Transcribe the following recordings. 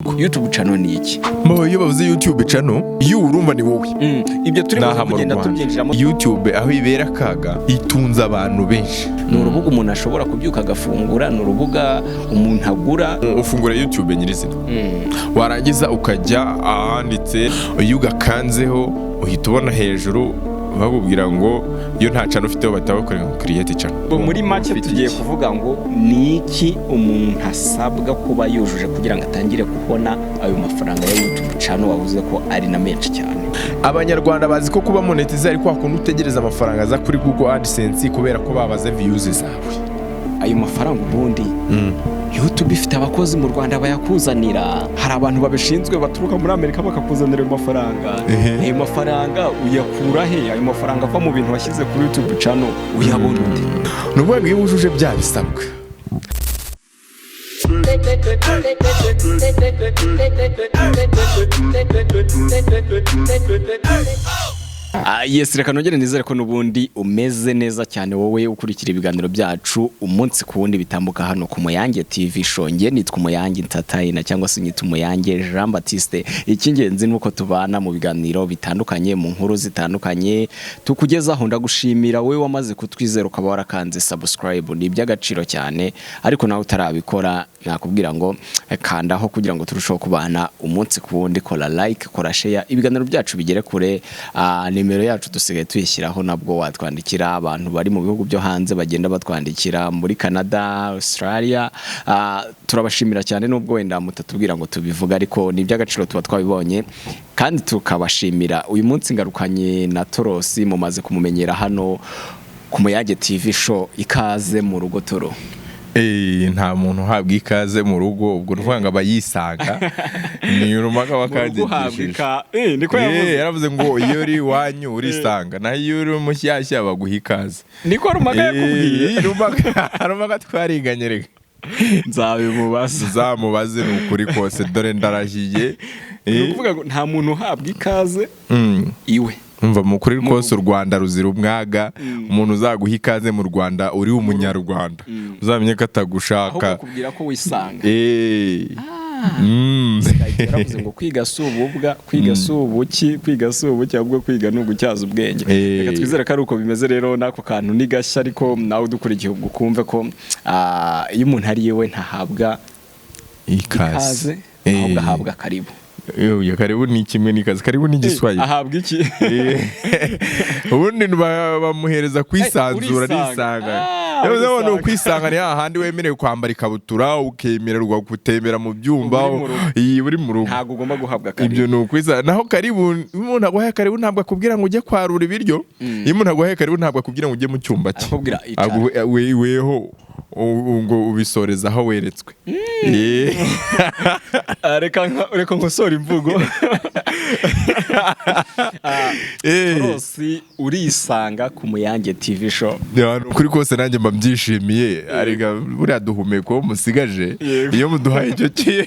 YouTube channel ni iki? Iyo bavuze YouTube channel iyo urumva ni wowe. Ibyo turi kugenda tubyinjiramo. YouTube aho ibera kaga itunza abantu benshi. Ni urubuga umuntu ashobora kubyuka agafungura, ni urubuga umuntu agura. Ufungura YouTube nyirizina. Warangiza ukajya ahanditse iyo ugakanzeho uhita ubona hejuru bakubwira ngo iyo nta channel ufite batabakorera create channel. Muri make tugiye kuvuga ngo ni iki umuntu asabwa kuba yujuje kugira ngo atangire kubona ayo mafaranga ya YouTube channel wavuze ko ari na menshi cyane. Abanyarwanda bazi ko kuba monetize ari kwa kuntu utegereza amafaranga za kuri Google AdSense kubera ko babaze views zawe. Ayo mafaranga ubundi YouTube ifite abakozi mu Rwanda bayakuzanira. Hari abantu babishinzwe baturuka muri Amerika bakakuzanira ayo mafaranga. Ayo mafaranga uyakura he? Ayo mafaranga ava mu bintu washyize kuri YouTube channel uyabona ute? Nuvuga iyo wujuje bya bisabwa. Yes, reka nongere nizere ko nubundi umeze neza cyane wowe ukurikira ibiganiro byacu umunsi ku wundi bitambuka hano ku Muyange TV show. Nge nitwa Muyange Entertainer cyangwa se nyitwa Muyange Jean Baptiste. Ikingenzi nuko tubana mu biganiro bitandukanye, mu nkuru zitandukanye, tukugezaho. Ndagushimira wewe wamaze kutwizera ukaba warakanze subscribe, ni iby'agaciro cyane. Ariko nawe utarabikora nakubwira ngo kandaho kugira ngo turusheho kubana umunsi ku wundi. Kora like, kora share, ibiganiro byacu bigere kure. Nimero yacu dusigaye tuyishyiraho, nabwo watwandikira. Abantu bari mu bihugu byo hanze bagenda batwandikira, muri Canada, Australia. Turabashimira cyane nubwo wenda mutatubwira ngo tubivuga, ariko ni iby'agaciro tuba twabibonye kandi tukabashimira. Uyu munsi ngarukanye na Torosi, mumaze kumumenyera hano ku Muyange TV show. Ikaze mu rugo Toro. Nta muntu uhabwa ikaze mu rugo, ubwo rwanga bayisanga ni urumaga wakagishije. Niko yaravuze ngo iyo uri wanyu urisanga, na iyo uri mushyashya baguha ikaze. Niko rumaga yakubwiye. Rumaga twariganye reka. Nzamubaze ni ukuri kose, dore ndarahiye. Nukuvuga ngo nta muntu uhabwa ikaze iwe. Umva mukuri kose u Rwanda ruzira umwaga. Umuntu uzaguha ikaze mu Rwanda uri umunyarwanda uzamenye ko atagushaka, aho kubwira ko wisanga. Yaravuze ngo kwiga si ububwa, kwiga si ubuki, ahubwo kwiga ni ugutyaza ubwenge. Reka twizere ko ari uko bimeze rero. Nako kantu ni gashya, ariko nawe udukurikiye ukumve ko iyo umuntu ari yewe ntahabwa ikaze, ahubwo ahabwa karibu. Karibu ni kimwe n'ikaze, karibu ni Giswahili. Ahabwa iki? Ubundi bamuhereza kwisanzura n'isanga. Yavuze ngo kwisanga ni hahandi wemerewe kwambara ikabutura ukemererwa gutembera mu byumba uri mu rugo. Ntago ugomba guhabwa karibu. Ibyo ni ukwiza. Naho karibu umuntu aguhaye karibu ntabwo akubwira ngo ujye kwarura ibiryo. Iyo umuntu aguhaye karibu ntabwo akubwira ngo ujye mu cyumba cye. Akubwira weho ngo ubisoreza aho weretswe. Reka nkosora imvugo. Torosi urisanga ku Muyange TV show. Kuri kose nanjye mbabyishimiye. Arega buriya duhumeko musigaje iyo muduhaye icyo kiye.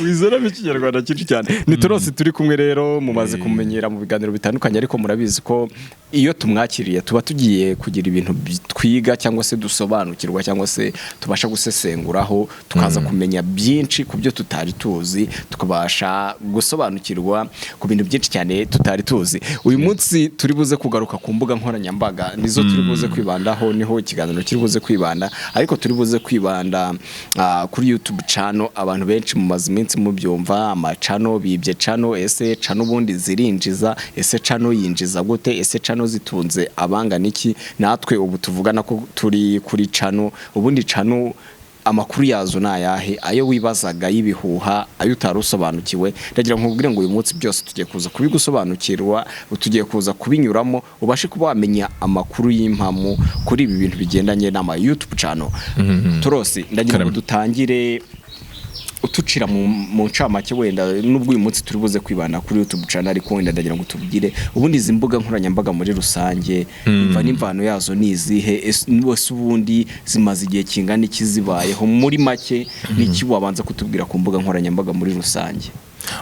Wizera b'ikinyarwanda cyinshi cyane. Ni Torosi turi kumwe rero, mumaze kumenyera mu biganiro bitandukanye, ariko murabizi ko iyo tumwakiriye tuba tugiye kugira ibintu twiga cyangwa se dusobanukirwa cyangwa se tubasha gusesenguraho, tukaza kumenya byinshi ku byo tutari tuzi, tukabasha gusobanukirwa ku bintu byinshi cyane tutari tuzi. Uyu munsi turi buze kugaruka ku mbuga nkoranyambaga, nizo turi buze kwibandaho, niho ikiganiro kiri buze kwibanda, ariko turi buze kwibanda kuri YouTube channel. Abantu benshi mumaze iminsi mubyumva amacano, bibye channel, ese channel ubundi zirinjiza, ese channel yinjiza gute, ese channel zitunze abangana iki? Natwe ubu tuvugana ko turi kuri channel, ubundi channel amakuru yazo nayahe, ayo wibazaga y'ibihuha, ayo utarusobanukiwe. Ndagira nkubwire ngo uyu munsi byose tugiye kuza kubigusobanukirwa, tugiye kuza kubinyuramo, ubashe kuba wamenya amakuru y'impamu kuri ibi bintu bigendanye n'ama YouTube channel. Torosi, ndagira ngo dutangire utucira mu ncamake wenda, nubwo uyu munsi turi buze kwibana kuri YouTube channel, ariko wenda ndagira ngo tubwire ubundi izi mbuga nkoranyambaga muri rusange imva n'imvano yazo ni izihe, wese ubundi zimaze igihe kingana iki zibayeho. Muri make niki wabanza kutubwira ku mbuga nkoranyambaga muri rusange?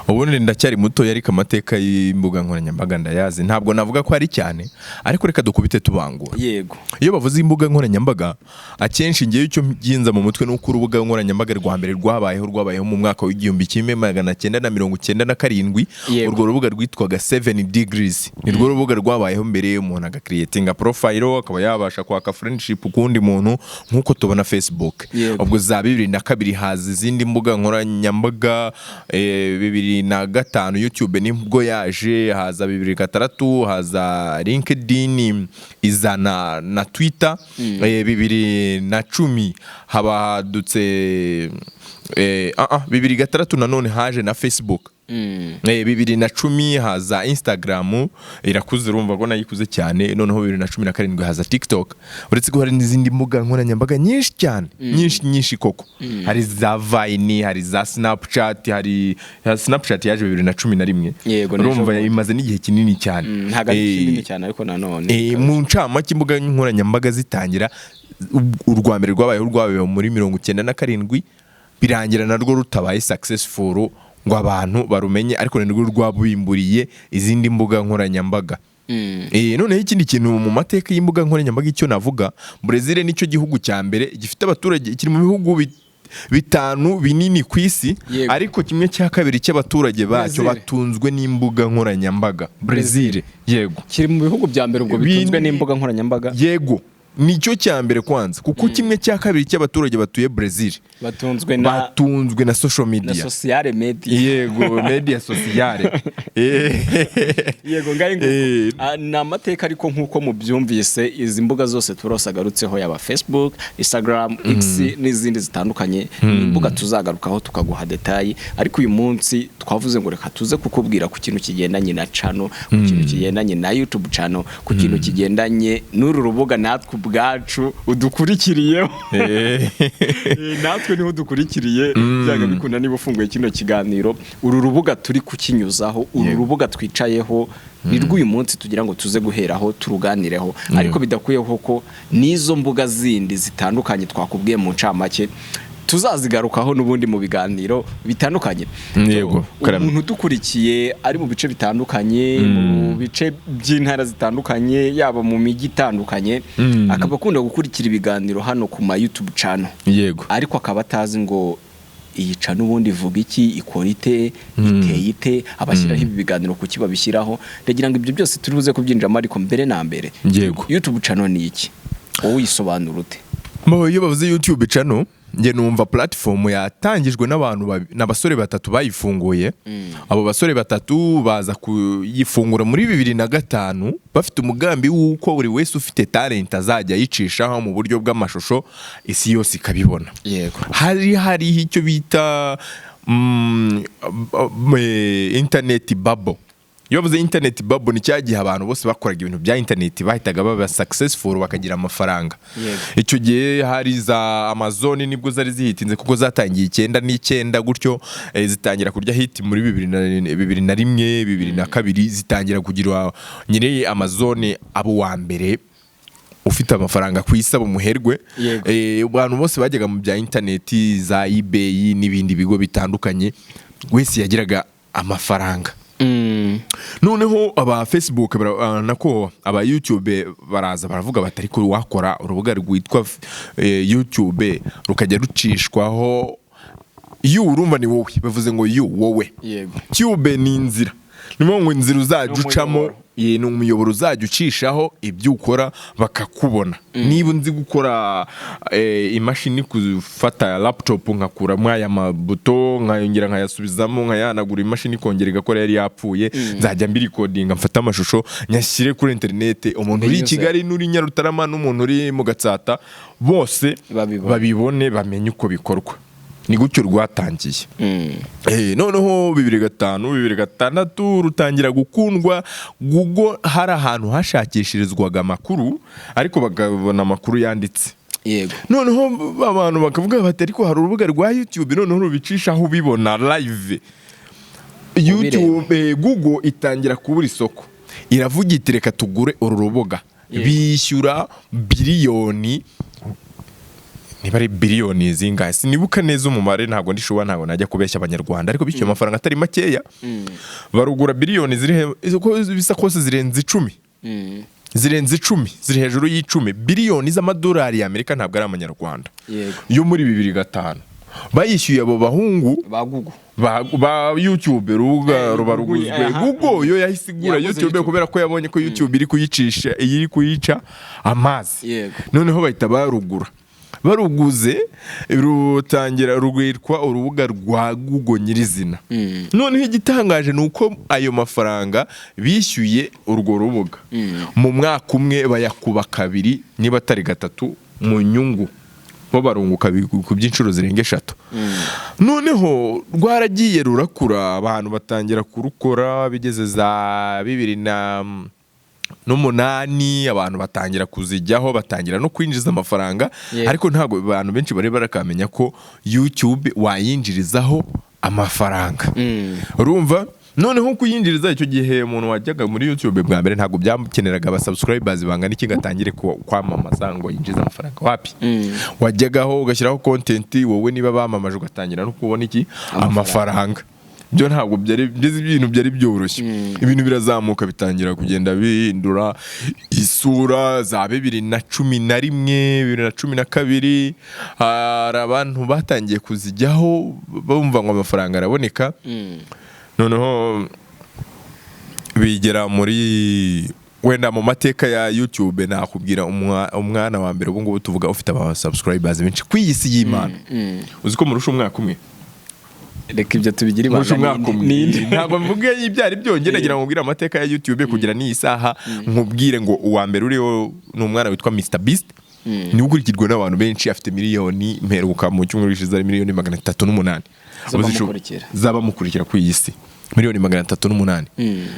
ubundi ndacyari muto ariko amateka y'imbuga nkoranyambaga ndayazi, ntabwo navuga ko ari cyane ariko reka dukubite tubangura. Yego, iyo bavuze imbuga nkoranyambaga akenshi ngewe icyo byinza mu mutwe nuko urubuga nkoranyambaga rwa mbere rwabayeho mu mwaka w'1997. urwo rubuga rwitwaga 7 degrees, nirwo rubuga rwabayeho mbere umuntu agakreatinga profile akaba yabasha kwaka friendship kundi muntu nkuko tubona Facebook. ubwo za 2002 haza izindi mbuga nkoranyambaga 2005 YouTube nibwo yaje, haza 2006 haza LinkedIn izana na Twitter. 2010 habadutse 2006 nanone haje na Facebook. 2010 haza Instagram irakuze, urumva ko nayikuze cyane. noneho 2017 haza TikTok. uretse ko hari n'izindi mbuga nkoranyambaga nyinshi cyane, nyinshi koko. hari za Vine, hari za Snapchat, hari Snapchat yaje 2011. urumva imaze n'igihe kinini cyane. ntago ari kinini cyane ariko nanone mu ncamake imbuga nkoranyambaga zitangira, urwa mbere rwabayeho muri 1997 birangira narwo rutabaye successful ngo abantu barumenye, ariko nirwo rwabimburiye izindi mbuga nkoranyambaga. noneho ikindi kintu mu mateka y'imbuga nkoranyambaga icyo navuga, Brazil nicyo gihugu cya mbere gifite abaturage, kiri mu bihugu bitanu binini ku isi, ariko 1/2 cy'abaturage bacyo batunzwe n'imbuga nkoranyambaga. Brazil yego kiri mu bihugu bya mbere ubwo bitunzwe n'imbuga nkoranyambaga. Yego nicyo cya mbere kwanza, kuko 1/2 cy'abaturage batuye Brazil batunzwe na social media, na sociale media. Yego, media sociale. Yego ngaye na amateka ariko nkuko mubyumvise izi mbuga zose turosagarutseho yaba Facebook, Instagram, X n'izindi zitandukanye, imbuga tuzagarukaho tukaguha detail. ariko uyu munsi twavuze ngo reka tuze kukubwira ku kintu kigendanye na channel, ku kintu kigendanye na YouTube channel, ku kintu kigendanye n'uru rubuga natwe ubwacu udukurikiriyeho. natwe niho dukurikiriye byaga bikunda niba ufunguye kino kiganiro. uru rubuga turi kukinyuzaho, uru rubuga twicayeho nirwo uyu munsi tugira ngo tuze guheraho turuganireho. ariko bidakuyeho ko n'izo mbuga zindi zitandukanye twakubwiye mu ncamake tuzazigarukaho n'ubundi mu biganiro bitandukanye. Yego, umuntu dukurikiye ari mu bice bitandukanye, mu bice by'intara zitandukanye, yaba mu mijyi itandukanye, akaba akunda gukurikira ibiganiro hano ku ma YouTube channel. Yego, ariko akaba atazi ngo iyi channel ubundi ivuga iki, ikora ite, iteye ite, abashyiraho ibi biganiro kuki babishyiraho. ndagira ngo ibyo byose turi buze kubyinjiramo, ariko mbere na mbere YouTube channel ni iki, wowe uyisobanura ute? iyo bavuze YouTube channel nge numva platform yatangijwe n'abasore batatu bayifunguye. abo basore batatu baza kuyifungura muri 2005 bafite umugambi w'uko buri wese ufite talent azajya yicishaho mu buryo bw'amashusho isi yose ikabibona. Yego, hari icyo bita internet bubble. iyo bavuze internet bubble ni cyagihe abantu bose bakoraga ibintu bya internet bahitaga baba successful bakagira amafaranga. icyo gihe hari za Amazon nibwo zari zihitinze kuko zatangiye 9 gutyo, zitangira kurya hit muri 2001 2002 zitangira kugira nyine Amazon abo wa mbere ufite amafaranga ku isi abo muherwe. abantu bose bajyaga mu bya internet za eBay n'ibindi bigo bitandukanye, wese yagiraga amafaranga. noneho aba Facebook nako aba YouTube baraza baravuga batari ko wakora urubuga rwitwa YouTube rukajya rucishwaho urumva ni wowe, bavuze ngo wowe. YouTube ni inzira, nimo ngo inzira uzajucamo, ni umuyoboro uzajya ucishaho ibyo ukora bakakubona. niba nzi gukora imashini kufata laptop nkakura mwaya mabuto nkayongera nkayasubizamo nkayanagura imashini kongera igakora yari yapfuye, nzajya mbiri coding mfata amashusho nyashyire kuri internet. umuntu uri Kigali n'uri Nyarutarama n'umuntu uri mu Gatsata bose babibone bamenye uko bikorwa. ni gutyo rwatangiye. noneho 2005 2006 rutangira gukundwa. Google hari ahantu hashakishirizwaga amakuru ariko bagabona amakuru yanditse. noneho abantu bakavuga bati ariko hari urubuga rwa YouTube noneho rubicisha aho ubibona live. YouTube Google itangira kubura isoko, iravuga iti reka tugure uru rubuga. bishyura biliyoni niba ari biliyoni zingahe sinibuka neza umumare, ntabwo ndishuba, ntabwo najya kubeshya abanyarwanda, ariko bishyuye amafaranga atari makeya. Barugura biliyoni bisa kose zirenze 10. Zirenze 10, ziri hejuru y'10 biliyoni z'amadolari y'Amerika, ntabwo ari amanyarwanda. Yo muri 2005 bayishyuye abo bahungu ba YouTube, rubuga rubaruguzwe. Google yo yahisigura YouTube kubera ko yabonye ko YouTube iri kuyica amazi. Noneho bahita barugura, baruguze rutangira rugwitwa urubuga rwa Google nyirizina. Noneho igitangaje nuko ayo mafaranga bishyuye urwo rubuga mu mwaka umwe bayakuba 2 niba atari 3 mu nyungu, bo barunguka ku by'inshuro zirenga 3. Noneho rwaragiye rurakura, abantu batangira kurukora, bigeze za 2008 abantu batangira kuzijyaho, batangira no kwinjiza amafaranga. Ariko ntabwo abantu benshi bari barakamenya ko YouTube wayinjirizaho amafaranga. Urumva? Noneho kuyinjiriza icyo gihe umuntu wajyaga muri YouTube bwa mbere ntabwo byamukeneraga aba subscribers bangana iki gatangire kwamamaza ngo yinjiza amafaranga. Wapi? Wajyagaho ugashyiraho content, wowe niba bamamaje ugatangira no kubona iki amafaranga. Byo ntabwo ibintu byari byoroshye. Ibintu birazamuka bitangira kugenda bihindura isura za 2011 2012. Hari abantu batangiye kuzijyaho bumva ngo amafaranga araboneka. Noneho bigera muri wenda mu mateka ya YouTube, nakubwira umwana wa mbere ubu ngubu tuvuga ufite aba subscribers benshi ku isi y'Imana. Uzi ko murusha umwaka umwe? Reka ibyo tubigira ibanga ntabwo mvuge ibyari byongera nagira ngo amateka ya YouTube kugira ni isaha nkubwire ngo uwa mbere uriho ni umwana witwa Mr Beast. Ni ukurikirwa n'abantu benshi, afite miliyoni mperuka mu cyumweru gishize miliyoni 308 zaba mukurikira ku isi, miliyoni 308.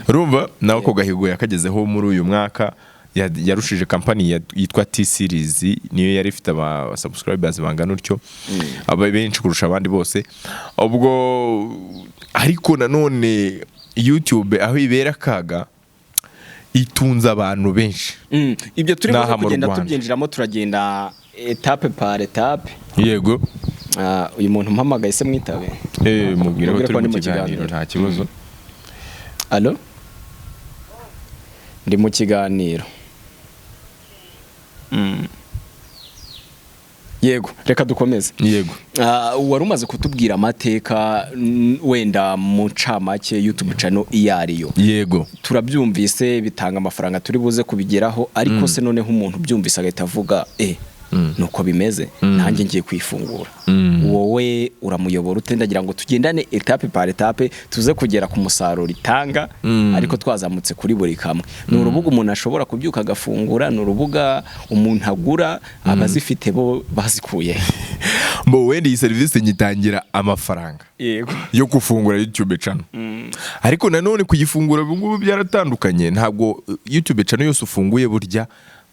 Urumva nawe ko gahigo yakagezeho muri uyu mwaka, yarushije company yitwa T-Series, niyo yari ifite aba subscribers bangana utyo, aba benshi kurusha abandi bose. Ubwo ariko nanone YouTube aho ibera kaga itunza abantu benshi. Ibyo turimo kugenda tubyinjiramo, turagenda etape par etape. Yego. Uyu muntu mpamagaye se mwitabe? Mubwira ko turi mu kiganiro nta kibazo. Allo? Ndi mu kiganiro. Yego, reka dukomeze. Yego. Wari umaze kutubwira amateka wenda mu ncamake YouTube channel iyariyo. Yego. Turabyumvise bitanga amafaranga turi buze kubigeraho, ariko se noneho umuntu byumvise agahita avuga nuko bimeze, nanjye ngiye kwifungura. Wowe uramuyobora utendagira ngo tugendane etape par etape tuze kugera ku musaruro itanga, ariko twazamutse kuri buri kamwe. Ni urubuga umuntu ashobora kubyuka agafungura, ni urubuga umuntu agura, abazifite bo bazikuye. Mbo wenda iyi service nyitangira amafaranga. Yego. Yo gufungura YouTube channel. Ariko nanone kuyifungura ubungubu byaratandukanye, ntabwo YouTube channel yose ufunguye burya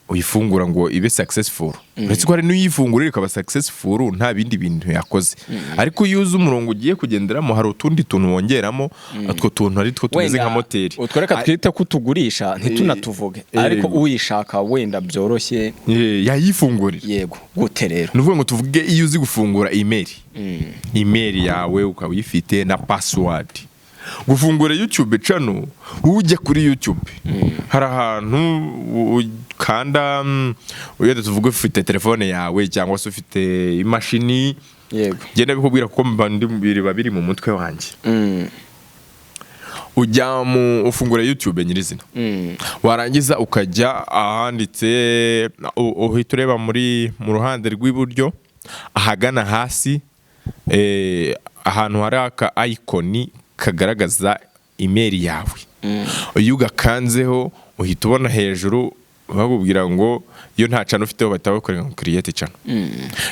uyifungura ngo ibe successful. Uretse ko hari n'uyifungura ikaba successful nta bindi bintu yakoze. Ariko yuza umurongo ugiye kugenderamo hari utundi tuntu wongeramo, atwo tuntu ari two tumeze nka moteri. Utwereka twita kutugurisha ntitunatuvuge, ariko uyishaka wenda byoroshye yayifungurira. Yego. Gute rero? Nuvuga ngo tuvuge iyo uzi gufungura email. Email yawe ukawifite na password. Gufungura YouTube channel, ujya kuri YouTube hari ahantu kanda, uyede tuvuge ufite telefone yawe cyangwa se ufite imashini. Yego. Genda bikubwira ko mbiri babiri mu mutwe wanjye. Ujya mu ufungura YouTube nyirizina. Warangiza ukajya ahanditse, uhita ureba mu ruhande rw'iburyo ahagana hasi, ahantu hari aka icon kagaragaza email yawe. Iyo ugakanzeho uhita ubona hejuru bakubwira ngo iyo nta channel ufiteho batabakorera ngo create channel.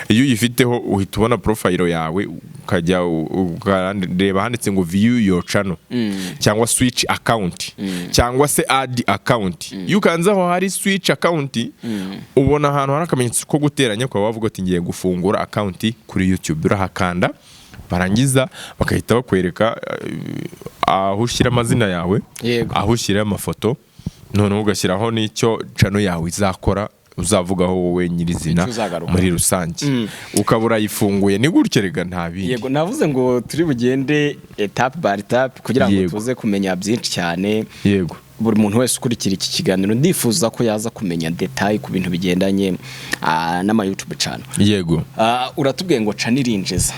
Iyo uyifiteho uhita ubona profile yawe, ukajya ukareba handitse ngo view your channel cyangwa switch account cyangwa se add account. Iyo ukanzaho hari switch account ubona ahantu hari akamenyetso ko guteranya, kwa wavuga ati ngiye gufungura account kuri YouTube. Urahakanda, barangiza bakahita bakwereka aho ushyira amazina yawe, aho ushyira amafoto, none ugashyiraho n'icyo channel yawe izakora uzavugaho wowe nyirizina muri rusange ukaba urayifunguye ni gutyo rega nta bindi. Yego navuze ngo turi bugende etape by etape kugira ngo tuze kumenya byinshi cyane. Yego buri muntu wese ukurikira iki kiganiro ndifuza ko yaza kumenya detail ku bintu bigendanye n'ama YouTube channel. Yego uratubwiye ngo channel irinjiza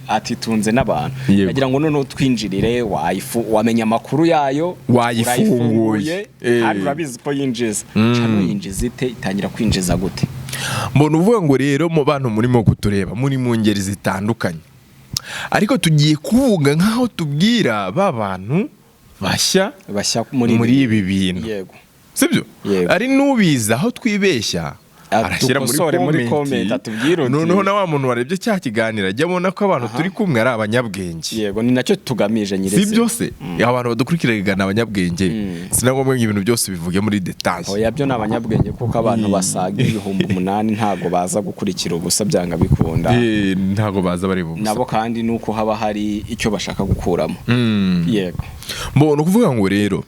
ati tunze n'abantu nagira ngo none twinjirire wamenya makuru yayo wayifunguye kandi urabizi ko yinjiza channel yinjiza ite itangira kwinjiza gute. Mbona uvuga ngo rero mu bantu murimo kutureba muri mu ngeri zitandukanye ariko tugiye kuvuga nkaho tubwira ba bantu bashya muri ibi bintu. Yego sibyo ari nubiza aho twibeshya arashyira muri comment atubwira noneho na wa muntu warebye cya kiganira ajya abona ko abantu turi kumwe ari abanyabwenge. Yego ni nacyo tugamije nyirese si byose abantu badukurikira ni abanyabwenge sinagomba ibintu byose bivuge muri detail. Oya byo ni abanyabwenge kuko abantu basaga 8,000 ntago baza gukurikira ubusa byanga bikunda ntago baza bari ubusa nabo kandi nuko haba hari icyo bashaka gukuramo. Yego mbona kuvuga ngo rero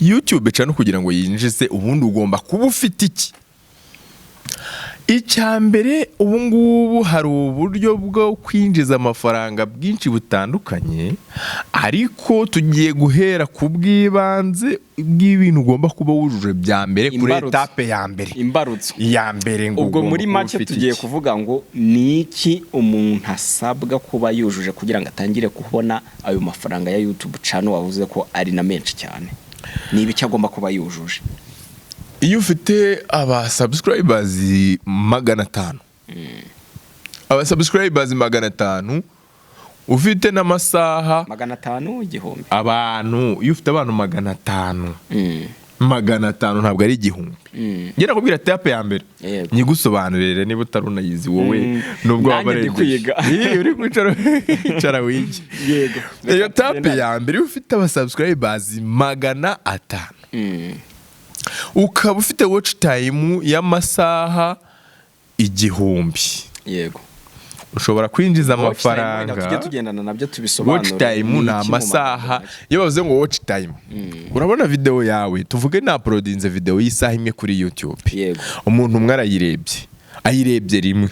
YouTube cyane kugira ngo yinjize ubundi ugomba kuba ufite iki. Icyambere ubu ngubu hari uburyo bwo kwinjiza amafaranga bwinshi butandukanye ariko tugiye guhera ku bw'ibanze bw'ibintu ugomba kuba wujuje bya mbere kuri etape ya mbere imbarutso ya mbere ngo ubwo muri make tugiye kuvuga ngo niki umuntu asabwa kuba yujuje kugira ngo atangire kubona ayo mafaranga ya YouTube channel wavuze ko ari na menshi cyane. Nibi cyagomba kuba yujuje. Iyo ufite aba subscribers 500 aba subscribers 500 ufite n'amasaha 500 igihumbi abantu iyo ufite abantu 500 500 ntabwo ari igihumbi. Ngira kubwira etape ya mbere nyigusobanurire niba utarunayizi wowe nubwo wabarengeje uri kwicara wiki. Yego iyo etape ya mbere ufite aba subscribers 500 ukaba ufite watch time y'amasaha 1000. Yego ushobora kwinjiza amafaranga. Tujye tugendana nabyo tubisobanura. Watch time ni amasaha iyo bavuze ngo watch time urabona video yawe tuvuge na uploadinze video y'isaha imwe kuri YouTube. Yego umuntu umwe ayirebye rimwe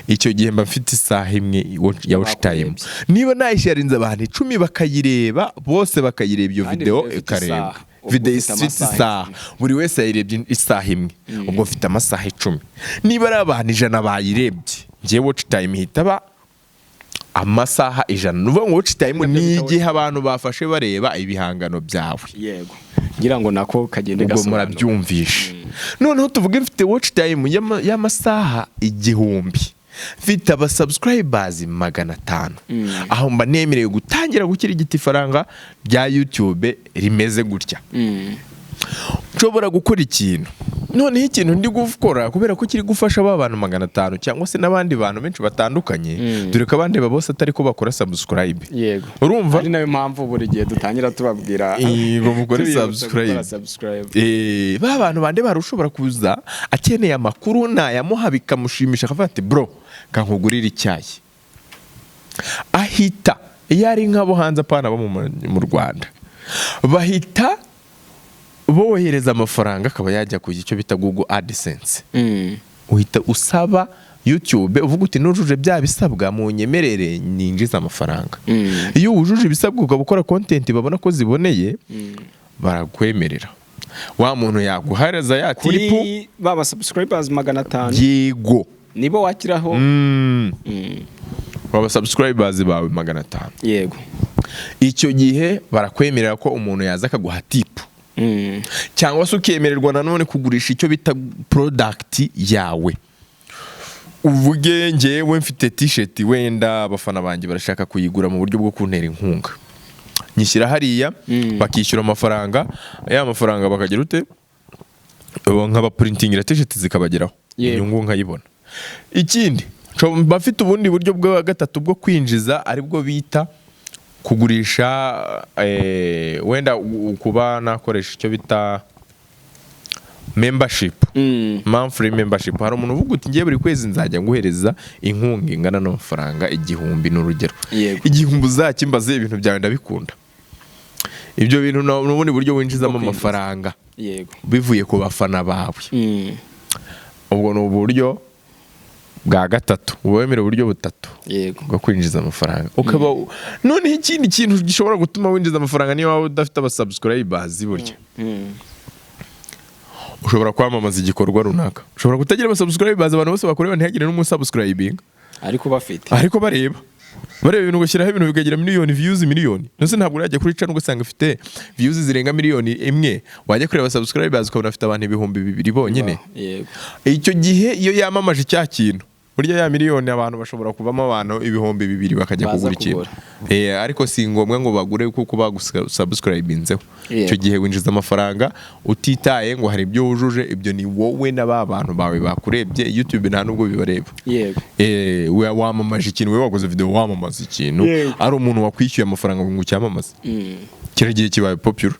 icyo gihe mba mfite isaha imwe ya watch time. Niba nayisharinze abantu 10 bakayireba bose bakayireba iyo video ikareba video ifite isaha buri wese yayirebye isaha imwe ubwo mfite amasaha 10. Niba ari abantu 100 bayirebye ngiye watch time hitaba amasaha 100. Nuvuga ngo watch time ni igihe abantu bafashe bareba ibihangano byawe. Yego ngira ngo nako kagende gasobanura murabyumvisha. Noneho tuvuge mfite watch time y'amasaha 1000 mfite aba subscribers 500 aho mba nemerewe gutangira gukira igiti faranga bya YouTube rimeze gutya. Nshobora gukora ikintu noneho ikintu ndi gukora kubera ko kiri gufasha aba bantu 500 cyangwa se n'abandi bantu benshi batandukanye dore ko abandi bose atari ko bakora subscribe. Yego urumva ari nayo mpamvu buri gihe dutangira tubabwira ngo mukore subscribe. Ba bantu bande barushobora kuza akeneye amakuru nayamuha bikamushimisha akavuga ati bro kankugurira icyayi ahita yari nk'abo hanze apana bo mu Rwanda bahita bohereza amafaranga akaba yajya ku cyo bita Google AdSense. Uhita usaba YouTube uvuga uti nujuje bya bisabwa mu nyemerere ninjiza amafaranga. Iyo wujuje ibisabwa ukaba ukora content babona ko ziboneye baragwemerera. Wa muntu yaguhareza ya tipu kuri baba subscribers 500. Yego nibo wakiraho baba subscribers bawe 500. Yego icyo gihe barakwemerera ko umuntu yaza akaguha tipu cyangwa se ukemererwa nanone kugurisha icyo bita product yawe. Uvuge ngewe mfite t-shirt wenda abafana banjye barashaka kuyigura mu buryo bwo kuntera inkunga nyishyira hariya bakishyura amafaranga ya mafaranga bakagira ute nkaba printing t-shirt zikabageraho inyungu nkayibona. Ikindi bafite ubundi buryo bwa gatatu bwo kwinjiza aribwo bita kugurisha wenda kuba nakoresha icyo bita membership monthly membership. Hari umuntu uvuga uti ngiye buri kwezi nzajya nguhereza inkunga ingana n'amafaranga 1000 n'urugero 1000 uzakimbaze ibintu byawe ndabikunda ibyo bintu n'ubundi buryo winjizamo amafaranga yego bivuye ku bafana bawe. Ubwo ni uburyo bwa gatatu, wemera uburyo butatu yego bwo kwinjiza amafaranga. Ukaba noneho ikindi kintu gishobora gutuma winjiza amafaranga niyo waba udafite abasubscribers burya. Ushobora kwamamaza igikorwa runaka, ushobora kutagira abasubscribers abantu bose bakoreba ntihagire n'umusubscribing, ariko bafite, ariko bareba ibintu ugashyiraho ibintu bikagira miliyoni views miliyoni. Nose ntabwo urajya kuri channel ugasanga ufite views zirenga miliyoni imwe, wajya kureba subscribers ukabona afite abantu 2,000 bonyine. Icyo gihe iyo yamamaje cya kintu burya ya miliyoni abantu bashobora kuvamo abantu 2,000 bakajya kugura ikintu. Ariko si ngombwa ngo bagure kuko bagusubscribinzeho. Icyo gihe winjiza amafaranga utitaye ngo hari ibyo wujuje, ibyo ni wowe n'aba bantu bawe bakurebye. YouTube nta nubwo bibareba. Yego. Wamamaje ikintu, wewe wakoze video wamamaza ikintu, ari umuntu wakwishyuye amafaranga ngo cyamamaze. Kira gihe kibaye popular.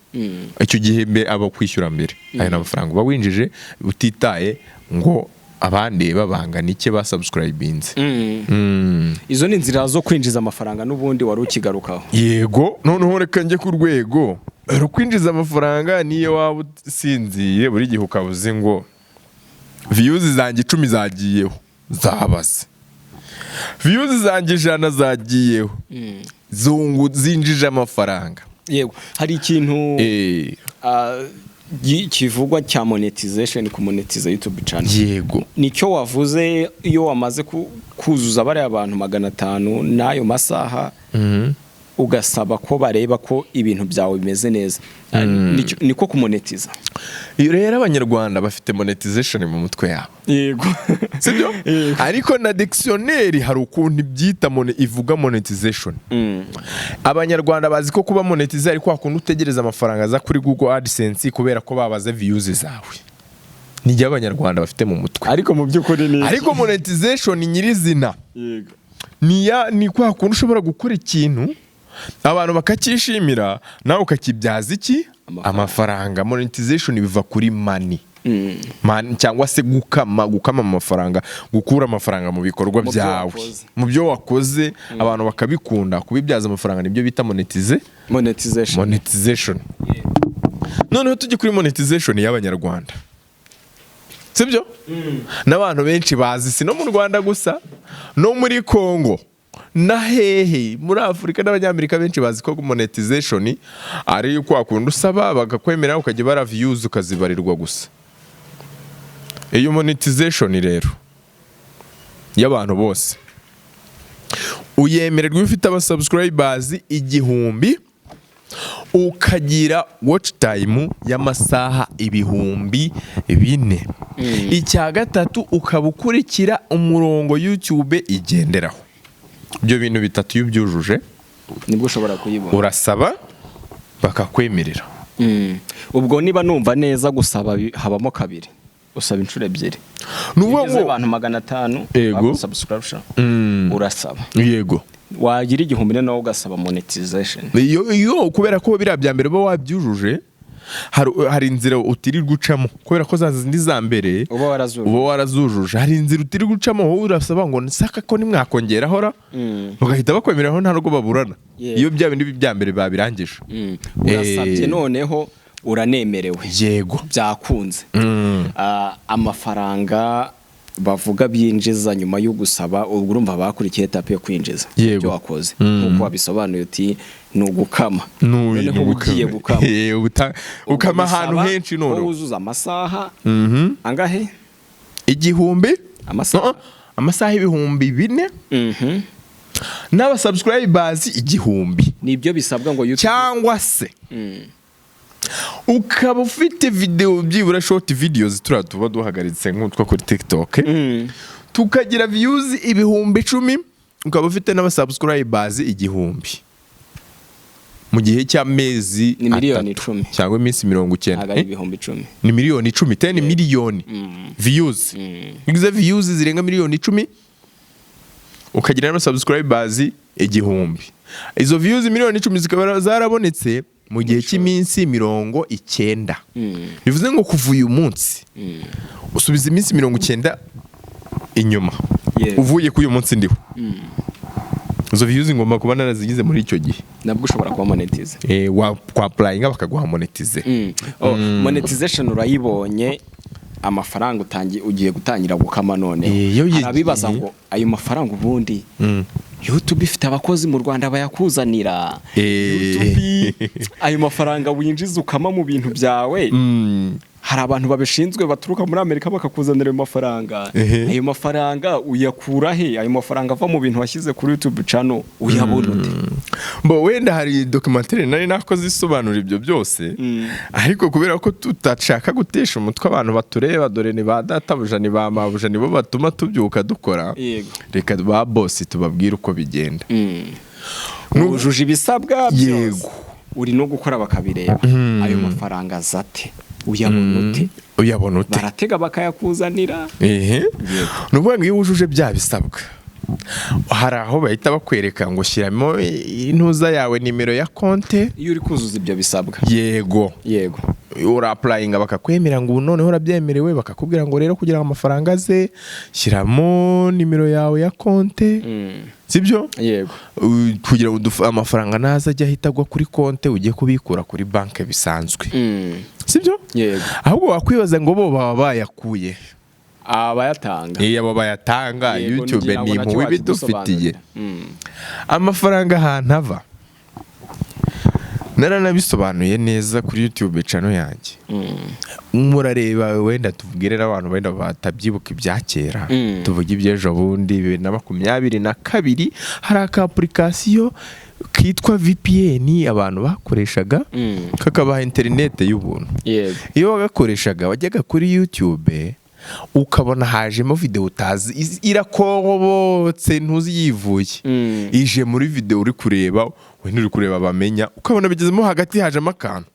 Icyo gihe aba kwishyura mbere. Ayo n'amafaranga uba winjije utitaye ngo abandi babangana iki basubscribinze. Izo ni inzira zo kwinjiza amafaranga n'ubundi wari ukigarukaho. Yego, noneho reka njye ku rwego kwinjiza amafaranga niyo waba usinziye buri gihe ukabuze ngo views zanjye 10 zagiyeho zabaze, views zanjye 100 zagiyeho zinjije amafaranga. Yego, hari ikintu kivugwa cya monetization, ku monetize YouTube channel. Yego, nicyo wavuze iyo wamaze kuzuza bari abantu 500 n'ayo masaha ugasaba ko bareba ko ibintu byawe bimeze neza. Niko kumonetiza. Rero abanyarwanda bafite monetization mu mutwe yabo. Yego. Sibyo? Ariko na dictionnaire hari ukuntu ibyita ivuga monetization. Abanyarwanda bazi ko kuba monetize ari kwa kuntu utegereza amafaranga aza kuri Google AdSense kubera ko babaze views zawe. Nijye abanyarwanda bafite mu mutwe. Ariko mu by'ukuri ni ariko monetization nyirizina. Yego. Ni kwa kuntu ushobora gukora ikintu abantu bakakishimira nawe ukakibyaza iki amafaranga. Monetization biva kuri money. Cyangwa se gukama amafaranga, gukura amafaranga mu bikorwa byawe, mu byo wakoze abantu bakabikunda, kubibyaza amafaranga nibyo bita monetization. Noneho tujye kuri monetization y'abanyarwanda. Sibyo? N'abantu benshi bazi, si no mu Rwanda gusa, no muri Kongo na hehe muri Afurika n'abanyamerika benshi bazi ko monetization ari kwa kuntu usaba bagakwemera ukajya bara views ukazibarirwa gusa. Iyo monetization rero y'abantu bose uyemererwa ufite aba subscribers 1,000 ukagira watch time y'amasaha 4,000. Icya gatatu ukaba ukurikira umurongo YouTube igenderaho. Ibyo bintu bitatu yubyujuje nibwo ushobora kuyibona, urasaba bakakwemerera. Ubwo niba numva neza gusaba habamo kabiri, usaba inshuro 2. Nuvuga ngo abantu 500 subscription urasaba. Yego. Wagira 1,000 nawo ugasaba monetization. Iyo kubera ko bira bya mbere bo wabyujuje hari inzira utirirwa ucamo kubera ko zazindi za mbere uba warazujuje. Hari inzira utirirwa ucamo wowe urasaba ngo nsaka ko nimwakongera hora bagahita bakwemeraho nta rugo baburana. Iyo bya bindi bya mbere babirangije urasabye noneho uranemerewe. Yego, byakunze. Amafaranga bavuga byinjiza nyuma yo gusaba, ubwo urumva bakurikiye etape yo kwinjiza ibyo wakoze nkuko wabisobanuye uti nugukama. Noneho ugiye gukama ukama ahantu henshi none uzuza amasaha angahe 1,000 amasaha 4,000 n'aba subscribers 1,000 nibyo bisabwa ngo YouTube cyangwa se ukaba ufite video byibura short videos tuba duhagaritse nk'utwo kuri TikTok tukagira views 10,000 ukaba ufite n'aba subscribers 1,000 mu gihe cy'amezi ni miliyoni 10 cyangwa iminsi 90 agari 10,000 ni miliyoni 10 10 miliyoni views. Igize views zirenga miliyoni 10 ukagira n'aba subscribers 1,000. Izo views miliyoni 10 zikaba zarabonetse mu gihe cy'iminsi 90. Bivuze ngo kuva uyu munsi usubiza iminsi 90 inyuma uvuye ku uyu munsi ndiho izo views ngomba kuba narazigize muri icyo gihe nabwo ushobora kuba monetize kwa applyinga bakaguha monetize. Monetization urayibonye, amafaranga ugiye gutangira gukama none. Arabibaza ngo ayo mafaranga ubundi YouTube ifite abakozi mu Rwanda bayakuzanira. YouTube ayo mafaranga winjiza ukama mu bintu byawe. Hari abantu babishinzwe baturuka muri Amerika bakakuzanira ayo mafaranga. Ayo mafaranga uyakura he? Ayo mafaranga ava mu bintu washyize kuri YouTube channel uyabona ute? Bo wenda hari documentaire nari nakoze isobanura ibyo byose, ariko kubera ko tutashaka gutesha umutwe abantu batureba, dore ni ba databuja ni ba mabuja nibo batuma tubyuka dukora. Reka ba boss tubabwira uko bigenda. Nujuje ibisabwa byose uri no gukora bakabireba. Ayo mafaranga azate uyabona ute? Baratega bakayakuzanira. Nuvuga ngo iyo wujuje bya bisabwa hari aho bahita bakwereka ngo shyiramo intuza yawe nimero ya konte iyo uri kuzuza ibyo bisabwa. Yego ura applyinga bakakwemera ngo noneho urabyemerewe, bakakubwira ngo rero kugira ngo amafaranga aze shyiramo nimero yawe ya konte. Sibyo? Yego. Kugira ngo amafaranga naza ajya ahita agwa kuri konte ugiye kubikura kuri banke bisanzwe. Sibyo? Yego. Ahubwo wakwibaza ngo bo baba bayakuye abayatanga. Abo bayatanga YouTube ni impuhwe bidufitiye. Amafaranga ahantu ava naranabisobanuye neza kuri YouTube channel yanjye. Murareba wenda tuvugire n'abantu wenda batabyibuka ibya kera, tuvuga ibyejo bundi 2022 hari aka application kitwa VPN abantu bakoreshaga kakabaha internet y'ubuntu. Iyo wagakoreshaga wajyaga kuri YouTube ukabona hajemo video utazi irakobotse ntuzi yivuye, ije muri video uri kureba wenda uri kureba bamenya ukabona bigezemo hagati hajemo akantu.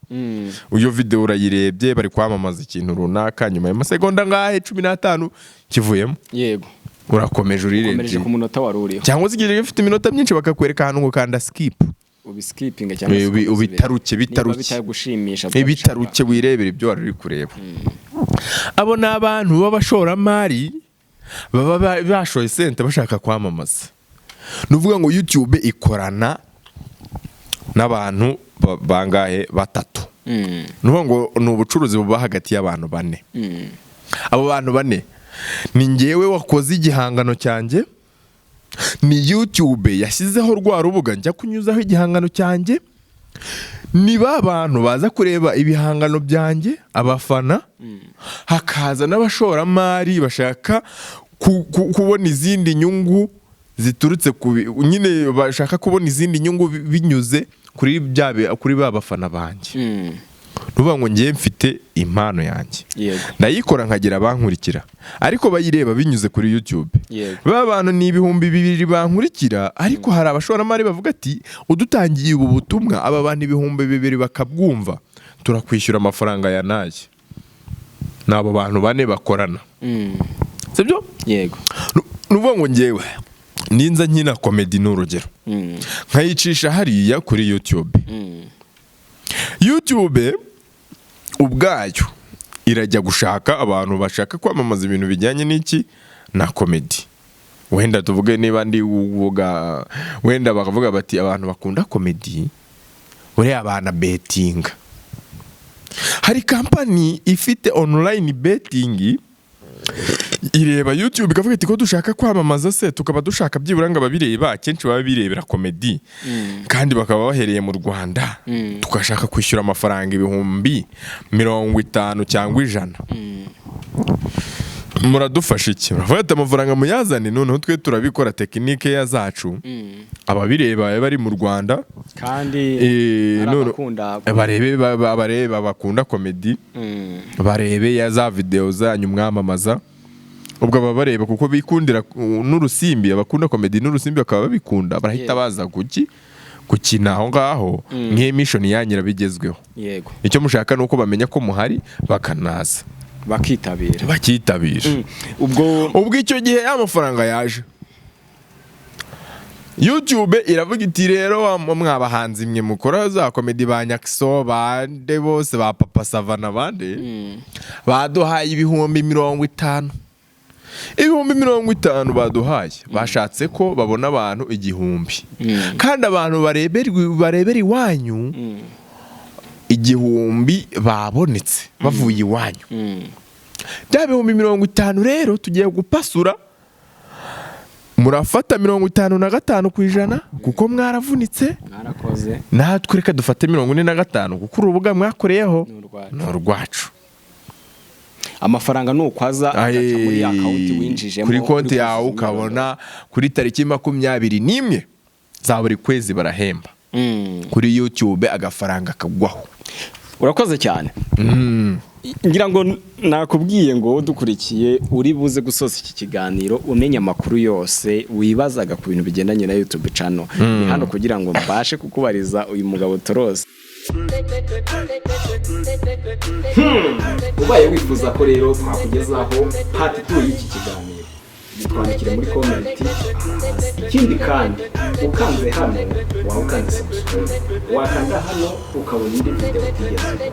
Uyo video urayirebye bari kwamamaza ikintu runaka, nyuma y'amasegonda ngahe 15 kivuyemo. Yego. Urakomeje urirebye ku munota waruriho, cyangwa zigije gifite iminota myinshi bakakwereka ahantu ngo kanda skip, ubiskipinga cyangwa ubitaruke bitaruke wirebera ibyo wari uri kureba. Abo ni abantu b'abashoramari baba bashoye sente bashaka kwamamaza. Nuvuga ngo YouTube ikorana n'abantu bangahe batatu. Nuvuga ngo ni ubucuruzi buba hagati y'abantu bane. Abo bantu bane ni njyewe wakoze igihangano cyanjye, ni YouTube yashyizeho rwa rubuga njya kunyuzaho igihangano cyanjye, ni ba bantu baza kureba ibihangano byanjye abafana, hakaza n'abashoramari bashaka kubona izindi nyungu ziturutse nyine bashaka kubona izindi nyungu binyuze kuri ba bafana banjye. Nuvuga ngo ngiye mfite impano yanjye, ndayikora nkagira abankurikira, ariko bayireba binyuze kuri YouTube. Ba bantu ni 2,000 bankurikira, ariko hari abashoramari bavuga ati udutangiye ubu butumwa aba bantu 2,000 bakabwumva turakwishyura amafaranga ya naye. Nabo bantu bane bakorana. Sibyo? Yego. Nuvuga ngo ngewe ninza nkina comedy n'urugero nkayicisha hariya kuri YouTube. YouTube ubwayo irajya gushaka abantu bashaka kwamamaza ibintu bijyanye n'iki na comedy. Wenda tuvuge niba ndi uvuga wenda bakavuga bati abantu bakunda comedy uri abana betting. Hari company ifite online betting ireba YouTube ikavuga iti ko dushaka kwamamaza se tukaba dushaka byibura ngo ababireba kenshi baba birebera comedy kandi bakaba bahereye mu Rwanda tukashaka kwishyura amafaranga 50 cyangwa 100. Muradufasha iki? Murafata amafaranga muyazane noneho twe turabikora tekinike ya zacu. Ababireba bari mu Rwanda kandi bareba bakunda comedy, barebe ya za video zanyu mwamamaza. Ubwo baba bareba kuko bikundira n'urusimbi, abakunda comedy n'urusimbi bakaba babikunda, barahita baza gukina aho ngaho nk'emission yanyira bigezweho. Yego. Icyo mushaka nuko bamenya ko muhari bakanaza bakitabira. Ubwo icyo gihe amafaranga yaje, YouTube iravuga iti rero mwabahanzi mwe mukora za comedy ba Nyakiso bande bose ba Papa Savana bande baduhaye 50,000 ibihumbi 50 baduhaye bashatse ko babona abantu 1000 kandi abantu barebera iwanyu 1000 babonetse bavuye iwanyu bya bihumbi 50 rero tugiye gupasura murafata 55% kuko mwaravunitse mwarakoze natwe reka dufate 45 kuko urubuga mwakoreyeho n'urwacu amafaranga nukwaza agaca muri account winjijemo kuri konti yawe ukabona kuri tariki 21 za buri kwezi barahemba kuri YouTube agafaranga kagwaho. Urakoze cyane. Ngira ngo nakubwiye ngo dukurikiye uri buze gusoza iki kiganiro umenya amakuru yose wibazaga ku bintu bigendanye na YouTube channel. Ni hano kugira ngo mbashe kukubariza uyu mugabo Torose. Ubaye wifuza ko rero twakugezaho part 2 y'iki kiganiro, twandikire muri comment. Ikindi kandi ukanze hano ukanze subscribe, wakanda hano ukabona indi video itigeze.